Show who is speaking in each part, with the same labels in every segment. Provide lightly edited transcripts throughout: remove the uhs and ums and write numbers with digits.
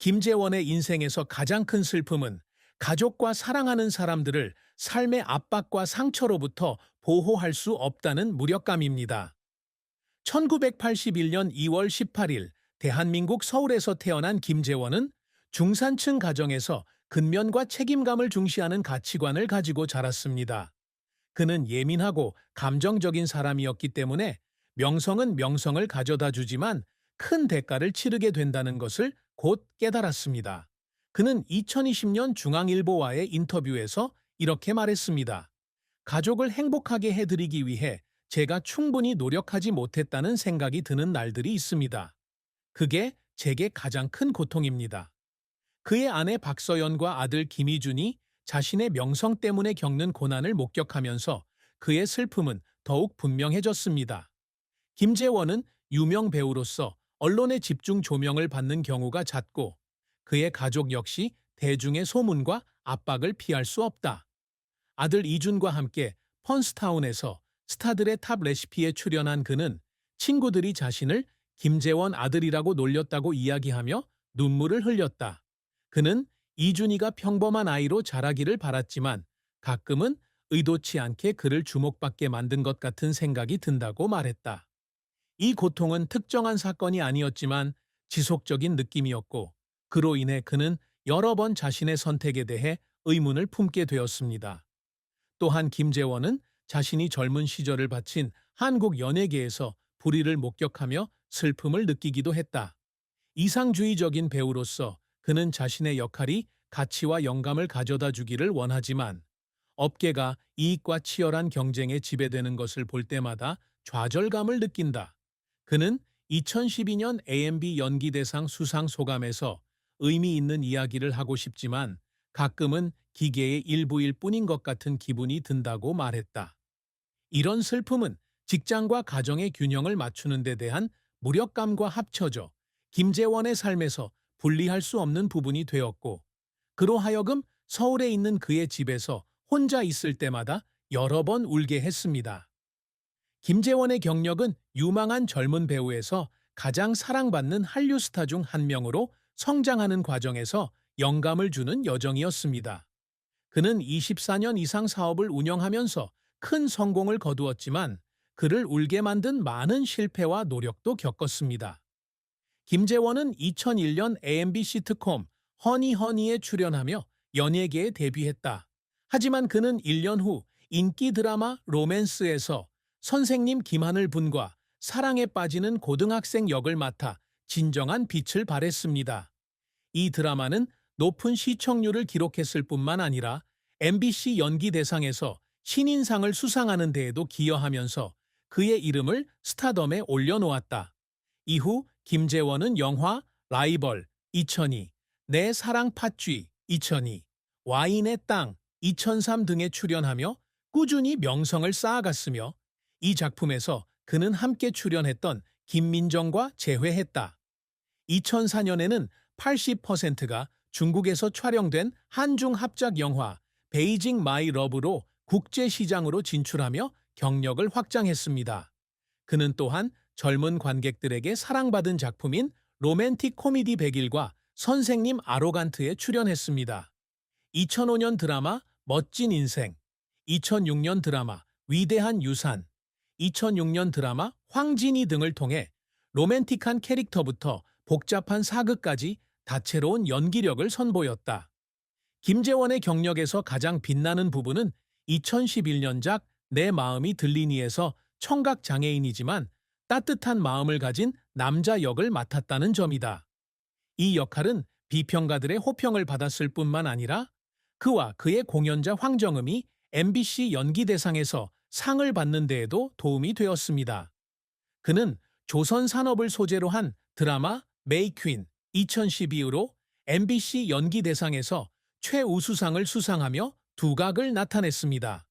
Speaker 1: 김재원의 인생에서 가장 큰 슬픔은 가족과 사랑하는 사람들을 삶의 압박과 상처로부터 보호할 수 없다는 무력감입니다. 1981년 2월 18일 대한민국 서울에서 태어난 김재원은 중산층 가정에서 근면과 책임감을 중시하는 가치관을 가지고 자랐습니다. 그는 예민하고 감정적인 사람이었기 때문에 명성은 명성을 가져다 주지만 큰 대가를 치르게 된다는 것을 곧 깨달았습니다. 그는 2020년 중앙일보와의 인터뷰에서 이렇게 말했습니다. 가족을 행복하게 해드리기 위해 제가 충분히 노력하지 못했다는 생각이 드는 날들이 있습니다. 그게 제게 가장 큰 고통입니다. 그의 아내 박서연과 아들 김희준이 자신의 명성 때문에 겪는 고난을 목격하면서 그의 슬픔은 더욱 분명해졌습니다. 김재원은 유명 배우로서 언론의 집중 조명을 받는 경우가 잦고 그의 가족 역시 대중의 소문과 압박을 피할 수 없다. 아들 이준과 함께 펀스타운에서 스타들의 탑 레시피에 출연한 그는 친구들이 자신을 김재원 아들이라고 놀렸다고 이야기하며 눈물을 흘렸다. 그는 이준이가 평범한 아이로 자라기를 바랐지만 가끔은 의도치 않게 그를 주목받게 만든 것 같은 생각이 든다고 말했다. 이 고통은 특정한 사건이 아니었지만 지속적인 느낌이었고 그로 인해 그는 여러 번 자신의 선택에 대해 의문을 품게 되었습니다. 또한 김재원은 자신이 젊은 시절을 바친 한국 연예계에서 불의를 목격하며 슬픔을 느끼기도 했다. 이상주의적인 배우로서 그는 자신의 역할이 가치와 영감을 가져다 주기를 원하지만 업계가 이익과 치열한 경쟁에 지배되는 것을 볼 때마다 좌절감을 느낀다. 그는 2012년 AMB 연기대상 수상 소감에서 의미 있는 이야기를 하고 싶지만 가끔은 기계의 일부일 뿐인 것 같은 기분이 든다고 말했다. 이런 슬픔은 직장과 가정의 균형을 맞추는 데 대한 무력감과 합쳐져 김재원의 삶에서 분리할 수 없는 부분이 되었고 그로 하여금 서울에 있는 그의 집에서 혼자 있을 때마다 여러 번 울게 했습니다. 김재원의 경력은 유망한 젊은 배우에서 가장 사랑받는 한류 스타 중 한 명으로 성장하는 과정에서 영감을 주는 여정이었습니다. 그는 24년 이상 사업을 운영하면서 큰 성공을 거두었지만 그를 울게 만든 많은 실패와 노력도 겪었습니다. 김재원은 2001년 AMB 시트콤 허니허니에 출연하며 연예계에 데뷔했다. 하지만 그는 1년 후 인기 드라마 로맨스에서 선생님 김하늘 분과 사랑에 빠지는 고등학생 역을 맡아 진정한 빛을 발했습니다. 이 드라마는 높은 시청률을 기록했을 뿐만 아니라 MBC 연기대상에서 신인상을 수상하는 데에도 기여하면서 그의 이름을 스타덤에 올려놓았다. 이후 김재원은 영화 라이벌 2002, 내 사랑 팥쥐 2002, 와인의 땅 2003 등에 출연하며 꾸준히 명성을 쌓아갔으며 이 작품에서 그는 함께 출연했던 김민정과 재회했다. 2004년에는 80%가 중국에서 촬영된 한중 합작 영화 베이징 마이 러브로 국제시장으로 진출하며 경력을 확장했습니다. 그는 또한 젊은 관객들에게 사랑받은 작품인 로맨틱 코미디 100일과 선생님 아로간트에 출연했습니다. 2005년 드라마 멋진 인생, 2006년 드라마 위대한 유산, 2006년 드라마 황진이 등을 통해 로맨틱한 캐릭터부터 복잡한 사극까지 다채로운 연기력을 선보였다. 김재원의 경력에서 가장 빛나는 부분은 2011년작 내 마음이 들리니에서 청각장애인이지만 따뜻한 마음을 가진 남자 역을 맡았다는 점이다. 이 역할은 비평가들의 호평을 받았을 뿐만 아니라 그와 그의 공연자 황정음이 MBC 연기대상에서 상을 받는 데에도 도움이 되었습니다. 그는 조선 산업을 소재로 한 드라마 메이퀸 2012으로 MBC 연기대상에서 최우수상을 수상하며 두각을 나타냈습니다.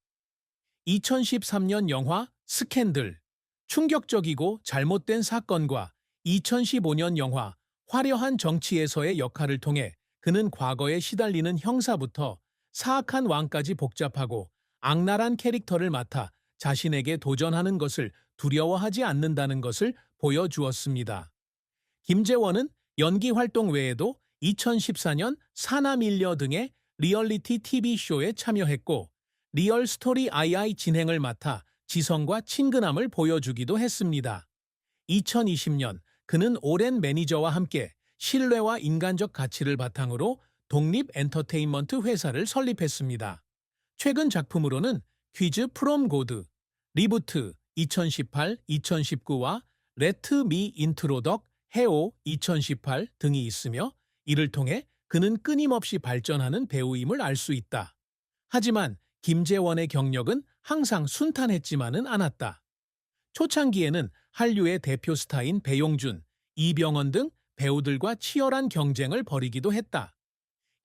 Speaker 1: 2013년 영화 스캔들, 충격적이고 잘못된 사건과 2015년 영화 화려한 정치에서의 역할을 통해 그는 과거에 시달리는 형사부터 사악한 왕까지 복잡하고 악랄한 캐릭터를 맡아 자신에게 도전하는 것을 두려워하지 않는다는 것을 보여주었습니다. 김재원은 연기 활동 외에도 2014년 사나밀려 등의 리얼리티 TV쇼에 참여했고 리얼 스토리 II 진행을 맡아 지성과 친근함을 보여주기도 했습니다. 2020년 그는 오랜 매니저와 함께 신뢰와 인간적 가치를 바탕으로 독립 엔터테인먼트 회사를 설립했습니다. 최근 작품으로는 퀴즈 프롬 고드, 리부트 2018-2019와 레트 미 인트로덕 해오 2018 등이 있으며 이를 통해 그는 끊임없이 발전하는 배우임을 알 수 있다. 하지만 김재원의 경력은 항상 순탄했지만은 않았다. 초창기에는 한류의 대표 스타인 배용준, 이병헌 등 배우들과 치열한 경쟁을 벌이기도 했다.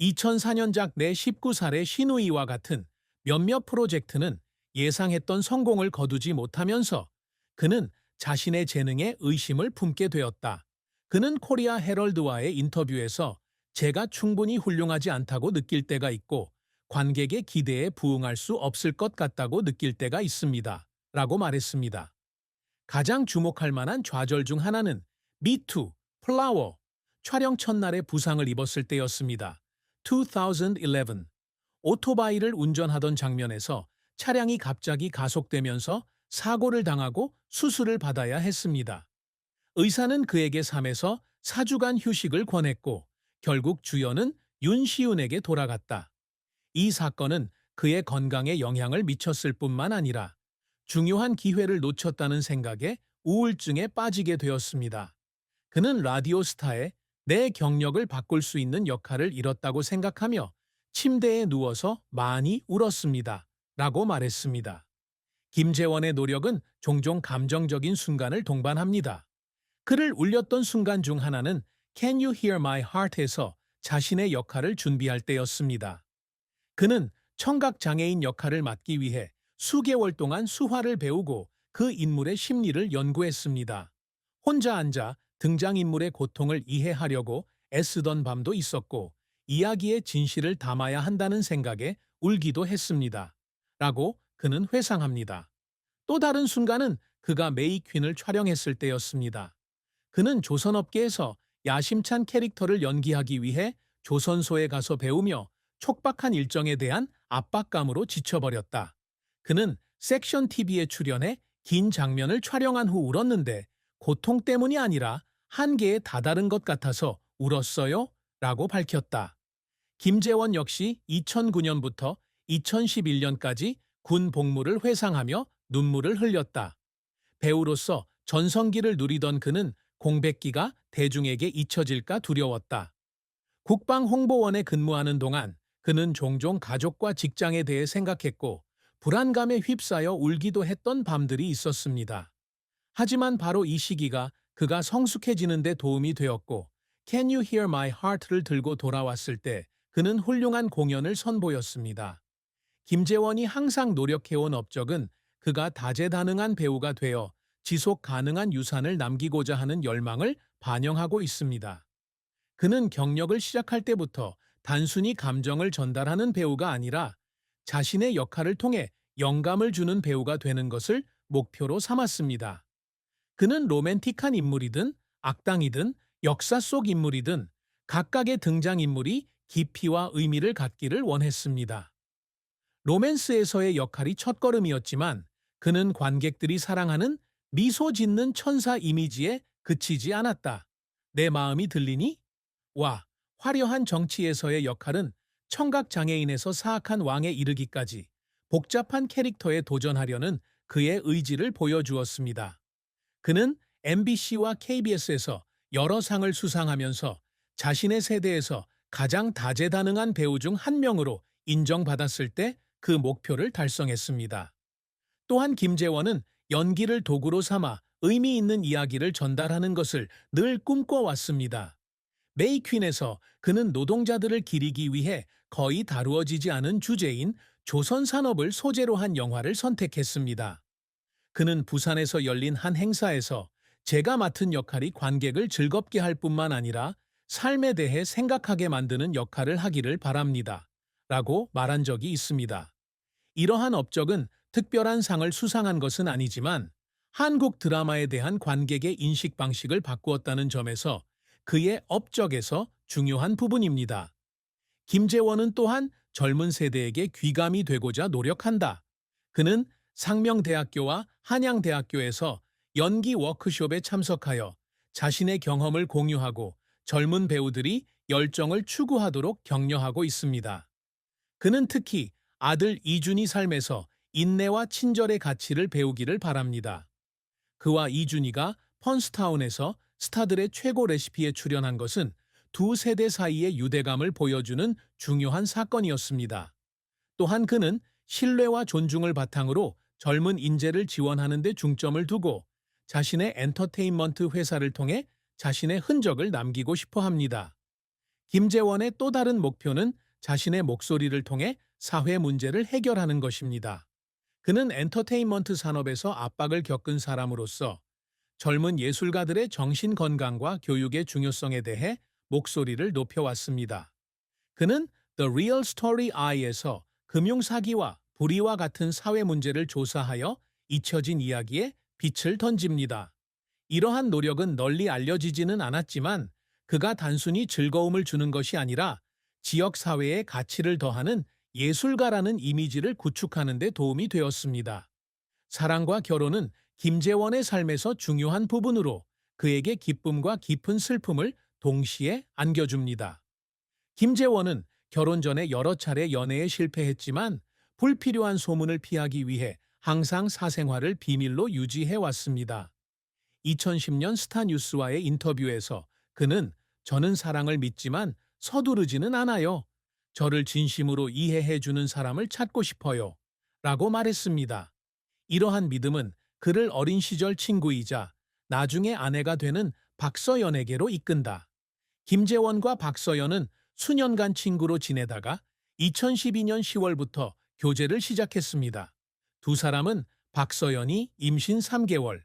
Speaker 1: 2004년작 내 19살의 신우이와 같은 몇몇 프로젝트는 예상했던 성공을 거두지 못하면서 그는 자신의 재능에 의심을 품게 되었다. 그는 코리아 헤럴드와의 인터뷰에서 제가 충분히 훌륭하지 않다고 느낄 때가 있고 관객의 기대에 부응할 수 없을 것 같다고 느낄 때가 있습니다. 라고 말했습니다. 가장 주목할 만한 좌절 중 하나는 미투, 플라워, 촬영 첫날에 부상을 입었을 때였습니다. 2011 오토바이를 운전하던 장면에서 차량이 갑자기 가속되면서 사고를 당하고 수술을 받아야 했습니다. 의사는 그에게 3에서 4주간 휴식을 권했고 결국 주연은 윤시윤에게 돌아갔다. 이 사건은 그의 건강에 영향을 미쳤을 뿐만 아니라 중요한 기회를 놓쳤다는 생각에 우울증에 빠지게 되었습니다. 그는 라디오 스타에 내 경력을 바꿀 수 있는 역할을 잃었다고 생각하며 침대에 누워서 많이 울었습니다. 라고 말했습니다. 김재원의 노력은 종종 감정적인 순간을 동반합니다. 그를 울렸던 순간 중 하나는 Can You Hear My Heart에서 자신의 역할을 준비할 때였습니다. 그는 청각장애인 역할을 맡기 위해 수개월 동안 수화를 배우고 그 인물의 심리를 연구했습니다. 혼자 앉아 등장인물의 고통을 이해하려고 애쓰던 밤도 있었고 이야기의 진실을 담아야 한다는 생각에 울기도 했습니다. 라고 그는 회상합니다. 또 다른 순간은 그가 메이퀸을 촬영했을 때였습니다. 그는 조선업계에서 야심찬 캐릭터를 연기하기 위해 조선소에 가서 배우며 촉박한 일정에 대한 압박감으로 지쳐버렸다. 그는 섹션 TV에 출연해 긴 장면을 촬영한 후 울었는데 고통 때문이 아니라 한계에 다다른 것 같아서 울었어요? 라고 밝혔다. 김재원 역시 2009년부터 2011년까지 군 복무를 회상하며 눈물을 흘렸다. 배우로서 전성기를 누리던 그는 공백기가 대중에게 잊혀질까 두려웠다. 국방홍보원에 근무하는 동안 그는 종종 가족과 직장에 대해 생각했고 불안감에 휩싸여 울기도 했던 밤들이 있었습니다. 하지만 바로 이 시기가 그가 성숙해지는 데 도움이 되었고 Can You Hear My Heart를 들고 돌아왔을 때 그는 훌륭한 공연을 선보였습니다. 김재원이 항상 노력해온 업적은 그가 다재다능한 배우가 되어 지속 가능한 유산을 남기고자 하는 열망을 반영하고 있습니다. 그는 경력을 시작할 때부터 단순히 감정을 전달하는 배우가 아니라 자신의 역할을 통해 영감을 주는 배우가 되는 것을 목표로 삼았습니다. 그는 로맨틱한 인물이든 악당이든 역사 속 인물이든 각각의 등장인물이 깊이와 의미를 갖기를 원했습니다. 로맨스에서의 역할이 첫걸음이었지만 그는 관객들이 사랑하는 미소 짓는 천사 이미지에 그치지 않았다. 내 마음이 들리니? 와, 화려한 정치에서의 역할은 청각장애인에서 사악한 왕에 이르기까지 복잡한 캐릭터에 도전하려는 그의 의지를 보여주었습니다. 그는 MBC와 KBS에서 여러 상을 수상하면서 자신의 세대에서 가장 다재다능한 배우 중 한 명으로 인정받았을 때 그 목표를 달성했습니다. 또한 김재원은 연기를 도구로 삼아 의미 있는 이야기를 전달하는 것을 늘 꿈꿔왔습니다. 메이퀸에서 그는 노동자들을 기리기 위해 거의 다루어지지 않은 주제인 조선 산업을 소재로 한 영화를 선택했습니다. 그는 부산에서 열린 한 행사에서 제가 맡은 역할이 관객을 즐겁게 할 뿐만 아니라 삶에 대해 생각하게 만드는 역할을 하기를 바랍니다. 라고 말한 적이 있습니다. 이러한 업적은 특별한 상을 수상한 것은 아니지만 한국 드라마에 대한 관객의 인식 방식을 바꾸었다는 점에서 그의 업적에서 중요한 부분입니다. 김재원은 또한 젊은 세대에게 귀감이 되고자 노력한다. 그는 상명대학교와 한양대학교에서 연기 워크숍에 참석하여 자신의 경험을 공유하고 젊은 배우들이 열정을 추구하도록 격려하고 있습니다. 그는 특히 아들 이준희 삶에서 인내와 친절의 가치를 배우기를 바랍니다. 그와 이준희가 펀스타운에서 스타들의 최고 레시피에 출연한 것은 두 세대 사이의 유대감을 보여주는 중요한 사건이었습니다. 또한 그는 신뢰와 존중을 바탕으로 젊은 인재를 지원하는 데 중점을 두고 자신의 엔터테인먼트 회사를 통해 자신의 흔적을 남기고 싶어 합니다. 김재원의 또 다른 목표는 자신의 목소리를 통해 사회 문제를 해결하는 것입니다. 그는 엔터테인먼트 산업에서 압박을 겪은 사람으로서 젊은 예술가들의 정신 건강과 교육의 중요성에 대해 목소리를 높여왔습니다. 그는 The Real Story Eye에서 금융 사기와 불의와 같은 사회 문제를 조사하여 잊혀진 이야기에 빛을 던집니다. 이러한 노력은 널리 알려지지는 않았지만 그가 단순히 즐거움을 주는 것이 아니라 지역 사회에 가치를 더하는 예술가라는 이미지를 구축하는 데 도움이 되었습니다. 사랑과 결혼은 김재원의 삶에서 중요한 부분으로 그에게 기쁨과 깊은 슬픔을 동시에 안겨줍니다. 김재원은 결혼 전에 여러 차례 연애에 실패했지만 불필요한 소문을 피하기 위해 항상 사생활을 비밀로 유지해왔습니다. 2010년 스타뉴스와의 인터뷰에서 그는 "저는 사랑을 믿지만 서두르지는 않아요. 저를 진심으로 이해해주는 사람을 찾고 싶어요. 라고 말했습니다. 이러한 믿음은 그를 어린 시절 친구이자 나중에 아내가 되는 박서연에게로 이끈다. 김재원과 박서연은 수년간 친구로 지내다가 2012년 10월부터 교제를 시작했습니다. 두 사람은 박서연이 임신 3개월,